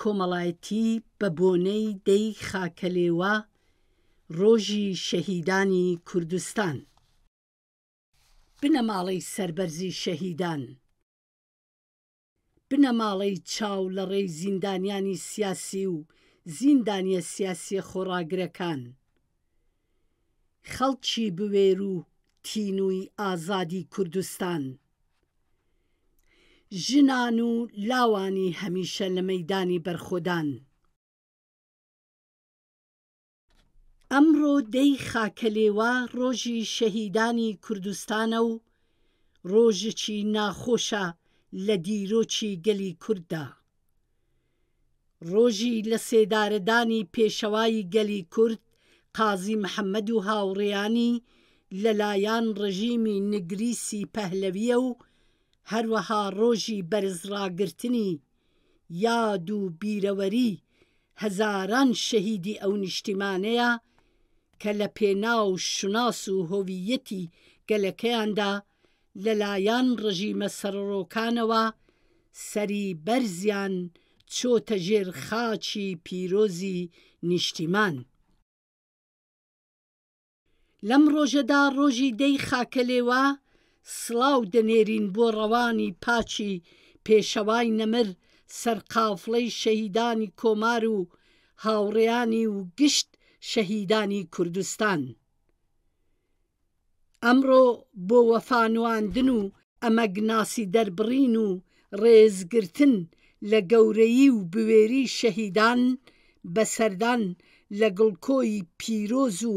کۆمەڵایەتی بە بۆنەی دەی خاکەلێوە ڕۆژی شەهیدانی کوردستان. بنەماڵەی سەربەرزی شەهیدان، بنەماڵەی چاو لە ڕێی زیندانیانی سیاسی و زیندانیە سیاسیە خۆڕاگرەکان، خەڵکی بوێر و تینووی ئازادی کوردستان، ژنان و لاوانی هەمیشە لە مەیدانی بەرخۆدان. ئەمڕۆ دەی خاکەلێوە ڕۆژی شەهیدانی کوردستانە و ڕۆژێکی ناخۆشە لە دیرۆکی گەلی کورددا. ڕۆژی لە سێدارەدانی پێشەوای گەلی کورد قازی محەممەد و هاوڕێیانی لەلایەن ڕژیمی نگریسی پەهلەویە و هەروەها ڕۆژی بەرزڕاگرتنی یاد و بیرەوەری هەزاران شەهیدی ئەو نیشتیمانەیە کە لە پێناو شوناس و هۆویەتی گەلەکەیاندا لەلایەن ڕژیمە سەرۆکانەوە سەری بەرزیان چۆتە ژێر خاچی پیرۆزی نیشتیمان. لەم ڕۆژەدا ڕۆژی دەی خاکەلێوە سڵاو دەنێرین بۆ ڕەوانی پاچی پێشەوای نەمر سەرقافڵەی شەهیدانی کۆمار و هاوڕێیانی و گشت شەهیدانی کوردستان. ئەمڕۆ بۆ وەفانواندن و ئەمەگناسی دەربڕین و ڕێزگرتن لە گەورەیی و بوێری شەهیدان بەسەردان لە گڵکۆی پیرۆز و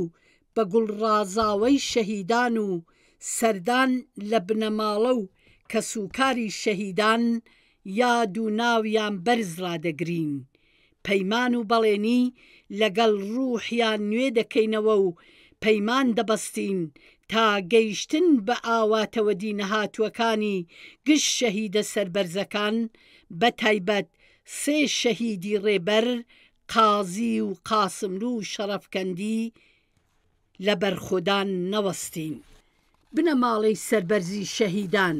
بە گوڵڕازاوەی شەهیدان و سەردان لە بنەماڵە و کەسوکاری شەهیدان یاد و ناویان بەرز ڕادەگرین، پەیمان و بەڵێنی لەگەڵ ڕوحیان نوێ دەکەینەوە و پەیمان دەبەستین تا گەیشتن بە ئاواتەوە دینەهاتووەکانی گشت شەهیدە سەربەرزەکان بە تایبەت سێ شەهیدی ڕێبەر قازی و قاسملوو و شەرەفکەندی لە بەرخۆدان نەوەستین. بنەماڵەی سەربەرزی شەهیدان،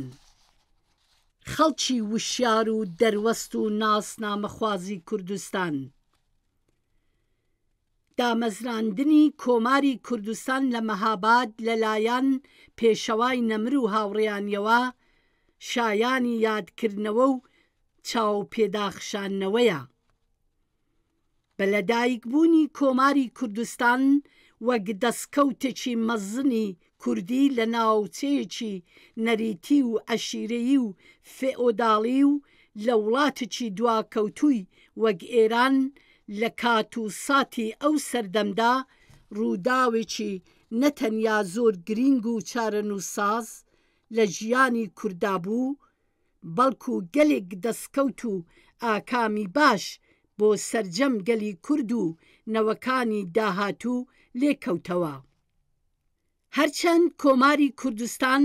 خەڵکی وشیار و دەروەست و ناسنامەخوازی کوردستان، دامەزراندنی کۆماری کوردستان لە مەهاباد لەلایەن پێشەوای نەمر و هاوڕێیانیەوە شایانی یادکردنەوە و چاوپێداخشانەوەیە. بە لەدایکبوونی کۆماری کوردستان وەک دەستکەوتێکی مەزنی کوردی لە ناوچەیەکی نەریتی و عەشیرەیی و فێئۆداڵی و لە وڵاتێکی دواکەوتووی وەک ئێران لە کات و ساتی ئەو سەردەمدا ڕووداوێکی نەتەنیا زۆر گرنگ و چارەنووسساز لە ژیانی کووردا بوو، بەڵکو گەلێک دەستکەوت و ئاکامی باش بۆ سەرجەم گەلی کورد و نەوەکانی داهاتوو لێکەوتەوە. هەرچەند کۆماری کوردستان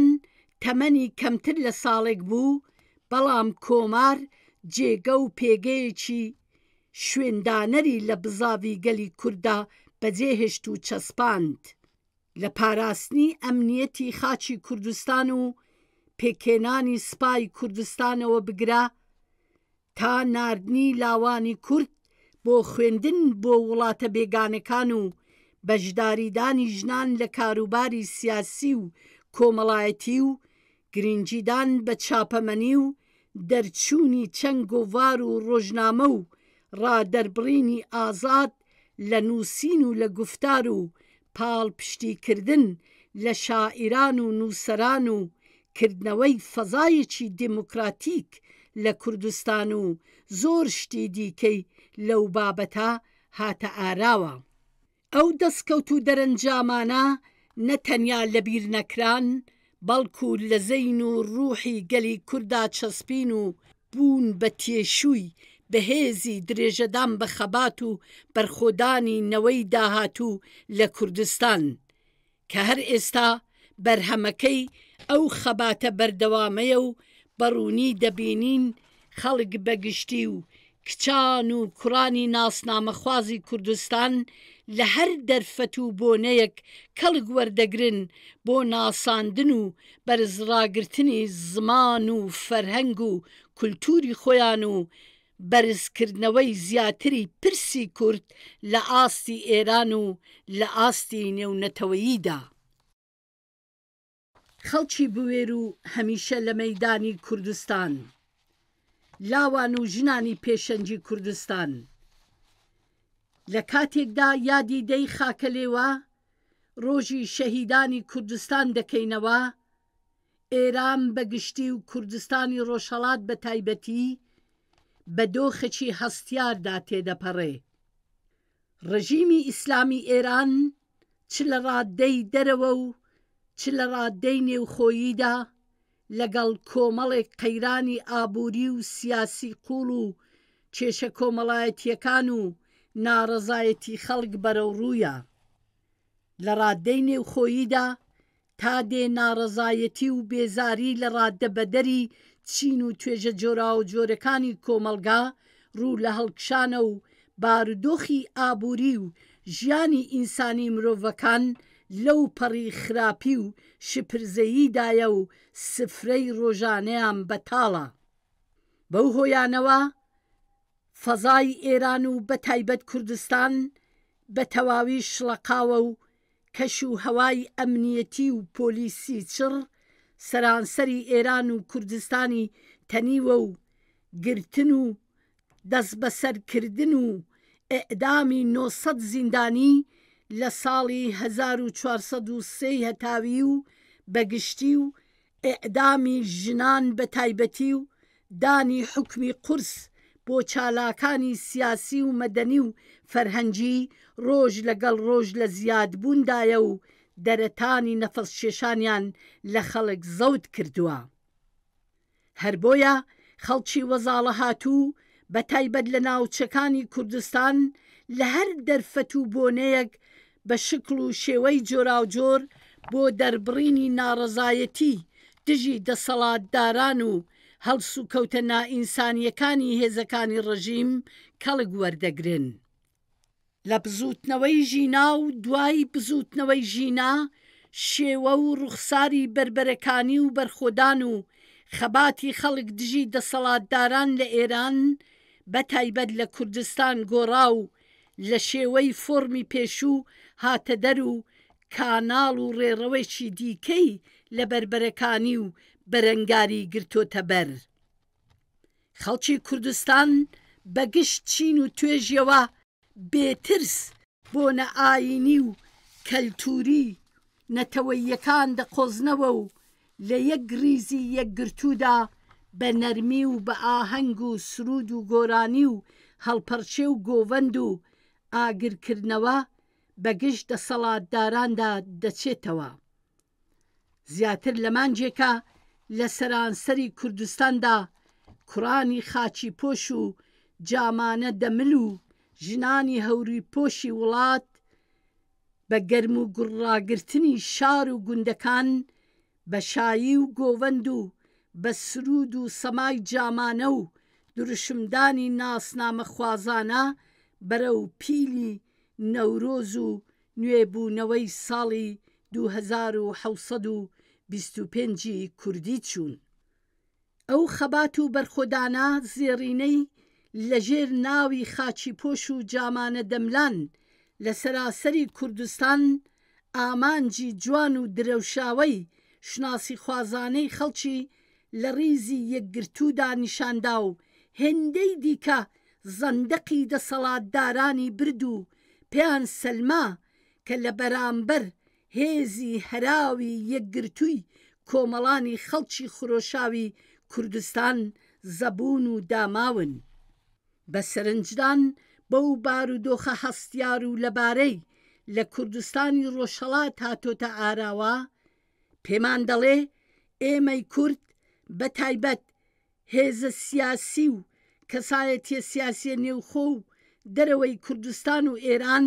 تەمەنی کەمتر لە ساڵێک بوو، بەڵام کۆمار جێگە و پێگەیەکی شوێندانەری لە بزاوی گەلی کووردا بەجێهێشت و چەسپاند لە پاراستنی ئەمنیەتی خاچی کوردستان و پێکێنانی سوپای کوردستانەوە بگرە تا ناردنی لاوانی کورد بۆ خوێندن بۆ وڵاتە بێگانەکان و بەشداریدانی ژنان لە کاروباری سیاسی و کۆمەڵایەتی و گرنگیدان بە چاپەمەنی و دەرچوونی چەنگ و ڤار و ڕۆژنامە و ڕادەربڕینی ئازاد لە نووسین و لە گوفتار و پاڵپشتیکردن لە شاعیران و نووسەران و کردنەوەی فەزایەکی دموکراتیک لە کوردستان و زۆر شتی دیکەی لەو بابەتە هاتە ئاراوە. ئەو دەستکەوت و دەرەنجامانە نەتەنیا لەبیر نەکران، بەڵکو لە زەین و ڕوحی گەلی کووردا چەسپین و بوون بە تێشووی بەهێزی درێژەدان بە خەبات و بەرخۆدانی نەوەی داهاتوو لە کوردستان کە هەر ئێستا بەرهەمەکەی ئەو خەباتە بەردەوامەیە و بەڕوونی دەبینین خەڵک بەگشتی و کچان و کوڕانی ناسنامەخوازی کوردستان لە هەر دەرفەت و بۆنەیەک کەڵک وەردەگرن بۆ ناساندن و بەرزڕاگرتنی زمان و فەرهەنگ و کولتوری خۆیان و بەرزکردنەوەی زیاتری پرسی کورد لە ئاستی ئێران و لە ئاستی نێونەتەوەییدا. خەڵکی بوێر و هەمیشە لە مەیدانی کوردستان، لاوان و ژنانی پێشەنگی کوردستان، لە کاتێکدا یادی دەی خاکەلێوە ڕۆژی شەهیدانی کوردستان دەکەینەوە، ئێران بەگشتی و کوردستانی ڕۆژهەڵات بە تایبەتی بە دۆخێکی هەستیاردا تێدەپەڕێ. ڕژیمی ئیسلامی ئێران چ لە ڕاددەی دەرەوە و چ لە ڕاددەی نێوخۆییدا لەگەڵ کۆمەڵێک قەیرانی ئابووری و سیاسی قوڵ و کێشە کۆمەڵایەتیەکان و ناڕەزایەتی خەڵک بەرەو ڕوویە. لە ڕاددەی نێوخۆییدا تا دێ ناڕەزایەتی و بێزاری لە ڕاددە بەدەری چین و توێژە جۆراو جۆرەکانی کۆمەلگا ڕوو لە هەڵکشانە و بارودۆخی ئابووری و ژیانی ئینسانی مرۆڤەکان لەو پەڕی خراپی و شپرزەییدایە و سفرەی ڕۆژانەیان بەتاڵە. بەو هۆیانەوە فەزای ئێران و بەتایبەت کوردستان بە تەواوی شڵەقاوە و کەش و هەوای ئەمنیەتی و پۆلیسی چڕ سەرانسەری ئێران و کوردستانی تەنیوە و گرتن و دەست بەسەرکردن و ئێعدامی 900 زیندانی لە ساڵی 1403 هەتاوی و بەگشتی و ئێعدامی ژنان بە تایبەتی و دانی حکمی قورس بۆ چالاکانی سیاسی و مەدەنی و فەرهەنگی ڕۆژ لەگەڵ ڕۆژ لە زیادبووندایە و دەرەتانی نەفەس کێشانیان لە خەڵک زەوت کردووە. هەر بۆیە خەڵکی وەزاڵە هاتوو بە تایبەت لە ناوچەکانی کوردستان لە هەر دەرفەت و بۆنەیەک بە شکل و شێوەی جۆراوجۆر بۆ دەربڕینی ناڕەزایەتی دژی دەسەڵاتداران و هەڵس و کەوتە نائینسانیەکانی هێزەکانی ڕژیم کەڵک وەردەگرن. لە بزوتنەوەی ژینا و دوای بزوتنەوەی ژینا شێوە و ڕوخساری بربەرەکانی و بەرخۆدان و خەباتی خەڵک دژی دەسەڵاتداران لە ئێران بە تایبەت لە کوردستان گۆڕا و لە شێوەی فۆرمی پێشوو هاتە دەر و کاناڵ و ڕێڕەوەیکی دیکەی لە بربەرەکانی و بەرەنگاری گرتۆتە بەر. خەڵکی کوردستان بەگشت چین و توێژیەوە بێترس بۆ نەئاینی و کەلتوری نەتەوەییەکان دەقۆزنەوە و لە یەک ریزی یەکگرتوودا بە نەرمی و بە ئاهەنگ و سرود و گۆرانی و هەڵپەرچێ و گۆڤەند و ئاگرکردنەوە بەگشت دەسەڵاتداراندا دەچێتەوە. زیاتر لە مانجێکە لە سەرانسەری کوردستاندا کوڕانی خاچی پۆش و جامانە دەمل و ژنانی هەوری پۆشی وڵات بە گەرم و گوڕاگرتنی شار و گوندەکان بە شایی و گۆڤەند و بە سرود و سەمای جامانە و دروشمدانی ناسنامە خوازانە بەرەو پیلی نەورۆز و نوێبوونەوەی ساڵی 2725 کوردی چوون. ئەو خەبات و بەرخۆدانە زێڕینەی لەژێر ناوی خاچی پۆش و جامانە دەملان لە سەراسەری کوردستان ئامانجی جوان و درەوشاوەی شناسی خوازانەی خەڵکی لە ڕیزی یەکگرتوودا نیشاندا و هێندەی دیکە زەندەقی دەسەڵاتدارانی برد و پێیان سەلما کە لە بەرامبەر هێزی هەراوی یەکگرتووی کۆمەڵانی خەڵکی خرۆشاوی کوردستان زەبوون و داماون. بە سەرنجدان بەو بارودۆخە هەستیار و لەبارەی لە کوردستانی ڕۆژهەڵات هاتۆتە ئاراوە پێمان دەڵێ ئێمەی کورد بە تایبەت هێزە سیاسی و کەسایەتیە سیاسیە نێوخۆ و دەرەوەی کوردستان و ئێران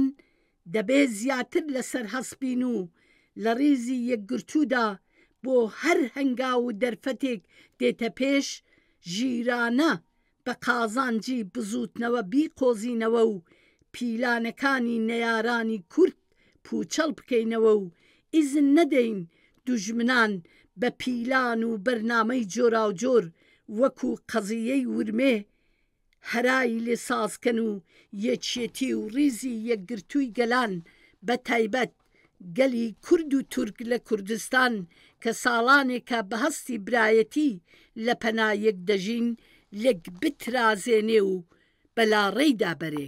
دەبێ زیاتر لەسەر هەسبین و لە ڕیزی یەکگرتوودا بۆ هەر هەنگاو و دەرفەتێک دێتە پێش ژیرانە بە قازانجی بزوتنەوە بیقۆزینەوە و پیلانەکانی نەیارانی کورد پوچەڵ بکەینەوە و ئیزن نەدەین دوژمنان بە پیلان و بەرنامەی جۆراوجۆر وەکو قەزیەی ورمێ هەرای لێ سازکەن و یەکێتی و ڕیزی یەکگرتووی گەلان بە تایبەت گەلی کورد و تورک لە کوردستان کە ساڵانێکە بە هەستی برایەتی لە پەنا یەک دەژین لێک بترازێنێ و بەلاڕێیدا بەرێ.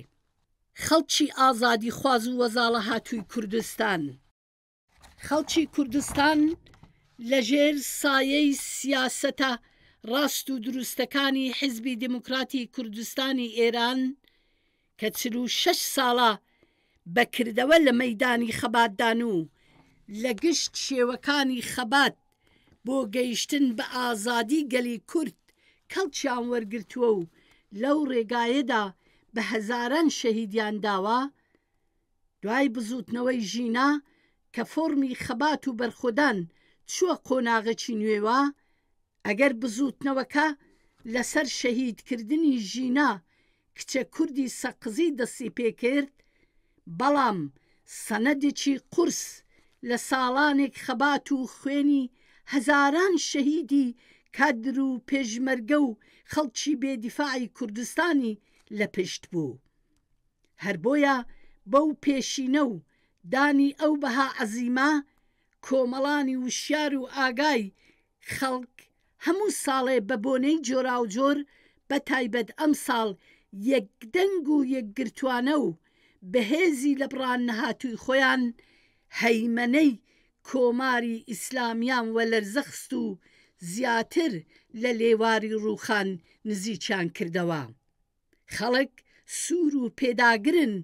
خەڵکی ئازادی خواز و وەزاڵە هاتووی کوردستان. خەڵکی کوردستان لەژێر سایەی سیاسەتە ڕاست و دروستەکانی حیزبی دموکراتی کوردستانی ئێران کە 46 ساڵە بەکردەوە لە مەیدانی خەباتدان و لە گشت شێوەکانی خەبات بۆ گەیشتن بە ئازادی گەلی کورد کەڵکیان وەرگرتووە و لەو ڕێگایەدا بە هەزاران شەهیدیان داوە، دوای بزوتنەوەی ژینا کە فۆرمی خەبات و بەرخۆدان چووە قۆناغێکی نوێوە، ئەگەر بزوتنەوەکە لەسەر شەهیدکردنی ژینا کچە کوردی سەقزی دەستی پێکرد، بەڵام سەنەدێکی قورس لە ساڵانێک خەبات و خوێنی هەزاران شەهیدی کادر و پێشمەرگە و خەڵکی بێدیفاعی کوردستانی لە پشت بوو. هەر بۆیە بەو پێشینە و دانی ئەو بەها عەزیمە کۆمەڵانی وشیار و ئاگای خەڵک هەموو ساڵێ بە بۆنەی جۆراوجۆر بە تایبەت ئەم ساڵ یەکدەنگ و یەکگرتوانە و بەهێزی لە بڕان نەهاتووی خۆیان هەیمەنەی کۆماری ئیسلامیان وەلەرزەخست و زیاتر لە لێواری ڕووخان نزیکیان کردەوە. خەڵک سوور و پێداگرن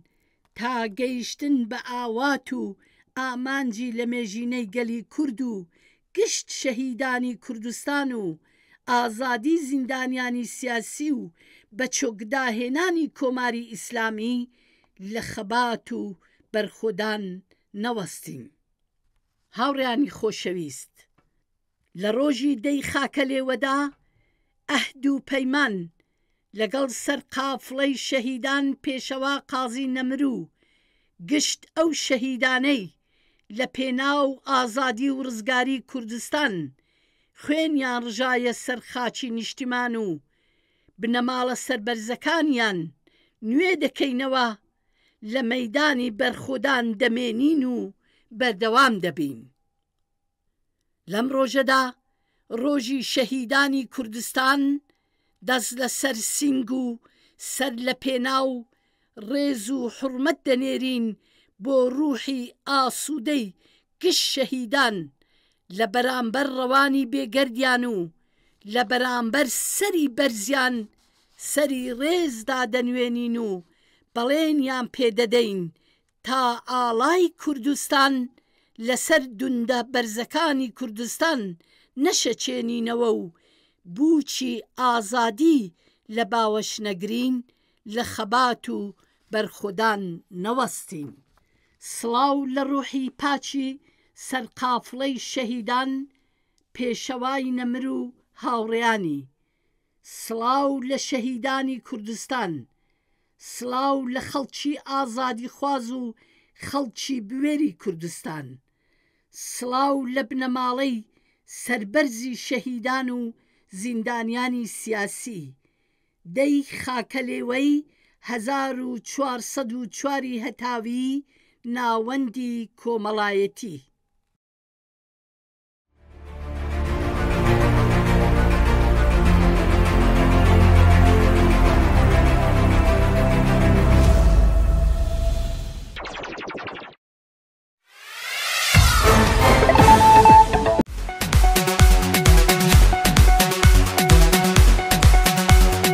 تا گەیشتن بە ئاوات و ئامانجی لە مێژینەی گەلی کورد و گشت شەهیدانی کوردستان و ئازادی زیندانیانی سیاسی و بە چۆکداهێنانی کۆماری ئیسلامی لە خەبات و بەرخۆدان نەوەستین. هاوڕێیانی خۆشەویست، لە ڕۆژی دەی خاکە لێوەدا ئەهد و پەیمان لەگەڵ سەر قافڵەی شەهیدان پێشەوا قازی نەمرو گشت ئەو شەهیدانەی لە پێناو ئازادی و ڕزگاری کوردستان خوێنیان ڕژایە سەر خاچی نیشتیمان و بنەماڵە سەربەرزەکانیان نوێ دەکەینەوە لە مەیدانی بەرخۆدان دەمێنین و بەردەوام دەبین. لەم ڕۆژەدا ڕۆژی شەهیدانی کوردستان دەست لە سەر سینگ و سەر لە پێناو ڕێز و حورمەت دەنێرین بۆ ڕوحی ئاسوودەی گشت شەهیدان لە بەرامبەر ڕەوانی بێگەردیان و لە بەرامبەر سەری بەرزیان سەری ڕێزدا دەنوێنین و بەڵێنیان پێدەدەین تا ئاڵای کوردستان لەسەر دوندە بەرزەکانی کوردستان نەشەچێنینەوە و بووچی ئازادی لە باوەش نەگرین لە خەبات و بەرخۆدان نەوەستین. سڵاو لە ڕوحی پاچی سەرقافڵەی شەهیدان پێشەوای نەمر و هاوڕێیانی، سڵاو لە شەهیدانی کوردستان، سڵاو لە خەڵکی ئازادی خواز و خەڵکی بوێری کوردستان، سڵاو لە بنەماڵەی سەربەرزی شەهیدان و زیندانیانی سیاسی دەی خاکە لێوەی 1404 هەتاوی ناوەندی کۆمەڵایەتی.